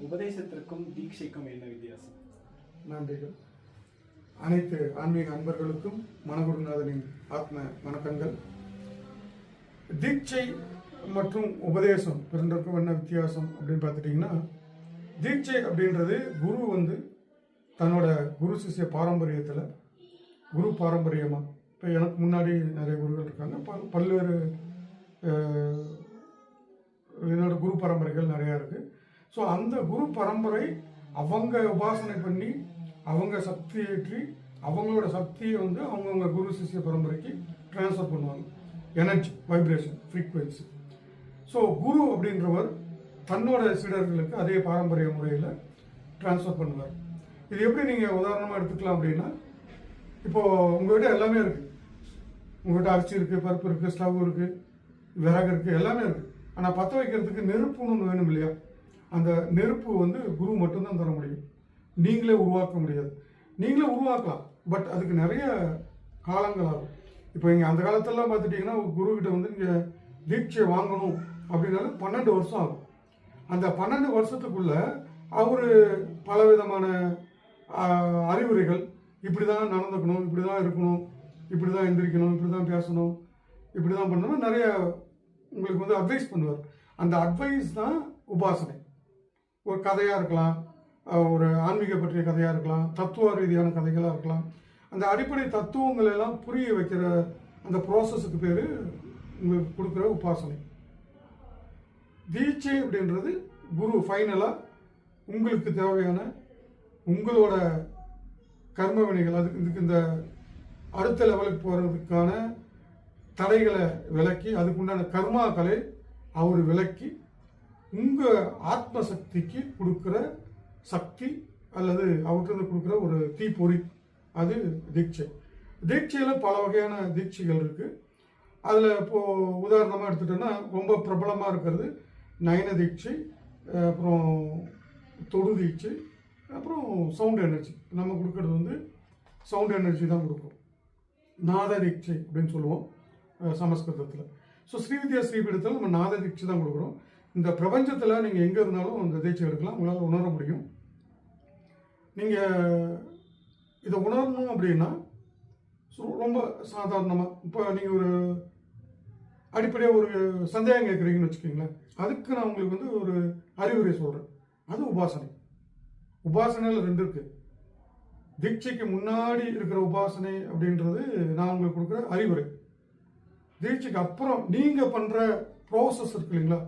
உபதேசத்திற்கும் தீட்சைக்கும் என்ன வித்தியாசம்? நன்றிகள். அனைத்து ஆன்மீக அன்பர்களுக்கும் மனகுருநாதனின் ஆத்ம வணக்கங்கள். தீட்சை மற்றும் உபதேசம் இரண்டுக்கும் என்ன வித்தியாசம் அப்படின்னு பார்த்துட்டிங்கன்னா, தீட்சை அப்படின்றது குரு தன்னோட குரு சிஷ்ய பாரம்பரியத்தில் குரு பாரம்பரியமாக, இப்போ எனக்கு முன்னாடி நிறைய குருகள் இருக்காங்க, பல்வேறு என்னோட குரு பரம்பரைகள் நிறையா இருக்குது. ஸோ அந்த குரு பரம்பரை அவங்க உபாசனை பண்ணி அவங்க சக்தி ஏற்றி அவங்களோட சக்தியை அவங்கவுங்க குரு சிஷ்ய பரம்பரைக்கு ட்ரான்ஸ்ஃபர் பண்ணுவாங்க. Energy, vibration, frequency. ஸோ குரு அப்படின்றவர் தன்னோட சீடர்களுக்கு அதே பாரம்பரிய முறையில் ட்ரான்ஸ்ஃபர் பண்ணுவார். இது எப்படி நீங்கள் உதாரணமாக எடுத்துக்கலாம் அப்படின்னா, இப்போது உங்கள்கிட்ட எல்லாமே இருக்குது. உங்கள்கிட்ட அரிசி இருக்குது, பருப்பு இருக்குது, ஸ்டவ் இருக்குது, விறகு இருக்குது, எல்லாமே இருக்குது. ஆனால் பற்ற வைக்கிறதுக்கு நெருப்புன்னு ஒன்று வேணும் இல்லையா? அந்த நெருப்பு குரு மட்டும்தான் தர முடியும். நீங்களே உருவாக்க முடியாது. நீங்களே உருவாக்கலாம், பட் அதுக்கு நிறைய காலங்கள் ஆகும். இப்போ இங்கே அந்த காலத்திலலாம் பார்த்துட்டிங்கன்னா, குருக்கிட்ட நீங்கள் தீட்சை வாங்கணும் அப்படின்னாலும் 12 வருஷம் ஆகும். அந்த 12 வருஷத்துக்குள்ள அவர் பலவிதமான அறிவுரைகள், இப்படி தான் நடந்துக்கணும், இப்படி தான் இருக்கணும், இப்படி தான் எந்திரிக்கணும், இப்படி தான் பேசணும், இப்படி தான் பண்ணணும், நிறைய உங்களுக்கு அட்வைஸ் பண்ணுவார். அந்த அட்வைஸ் தான் உபாசனை. ஒரு கதையாக இருக்கலாம், ஒரு ஆன்மீக பற்றிய கதையாக இருக்கலாம், தத்துவ ரீதியான கதைகளாக இருக்கலாம். அந்த அடிப்படை தத்துவங்கள் எல்லாம் புரிய வைக்கிற அந்த ப்ராசஸுக்கு பேர் உங்களுக்கு கொடுக்குற உபாசனை. தீட்சை அப்படின்றது குரு ஃபைனலாக உங்களுக்கு தேவையான உங்களோட கர்ம வினைகள், இதுக்கு இந்த அடுத்த லெவலுக்கு போகிறதுக்கான தடைகளை விலக்கி, அதுக்குண்டான கர்மாக்களை அவர் விலக்கி உங்கள் ஆத்ம சக்திக்கு கொடுக்குற சக்தி அல்லது அவர்கிட்ட கொடுக்குற ஒரு தீப்பொறி, அது தீட்சை. தீட்சையில் பல வகையான தீட்சைகள் இருக்குது. அதில் இப்போது உதாரணமாக எடுத்துட்டோன்னா, ரொம்ப பிரபலமாக இருக்கிறது நயன தீட்சை, அப்புறம் தொடு தீட்சை, அப்புறம் சவுண்ட் எனர்ஜி. நம்ம கொடுக்கறது சவுண்ட் எனர்ஜி தான் கொடுக்கும். நாத தீட்சை அப்படின்னு சொல்லுவோம் சமஸ்கிருதத்தில். ஸோ ஸ்ரீவித்யா ஸ்ரீபீடத்தில் நம்ம நாத தீட்சை தான் கொடுக்குறோம். இந்த பிரபஞ்சத்தில் நீங்கள் எங்கே இருந்தாலும் அந்த தீட்சை எடுக்கலாம், உங்களால் உணர முடியும். நீங்கள் இதை உணரணும் அப்படின்னா ரொம்ப சாதாரணமாக, இப்போ நீங்கள் ஒரு அடிப்படையாக ஒரு சந்தேகம் கேட்குறீங்கன்னு வச்சுக்கோங்களேன், அதுக்கு நான் உங்களுக்கு ஒரு அறிவுரை சொல்கிறேன். அது உபாசனை. உபாசனையில் 2 இருக்குது. தீட்சைக்கு முன்னாடி இருக்கிற உபாசனை அப்படின்றது நான் உங்களுக்கு கொடுக்குற அறிவுரை. தீட்சைக்கு அப்புறம் நீங்கள் பண்ணுற ப்ராசஸ் இருக்கு இல்லைங்களா,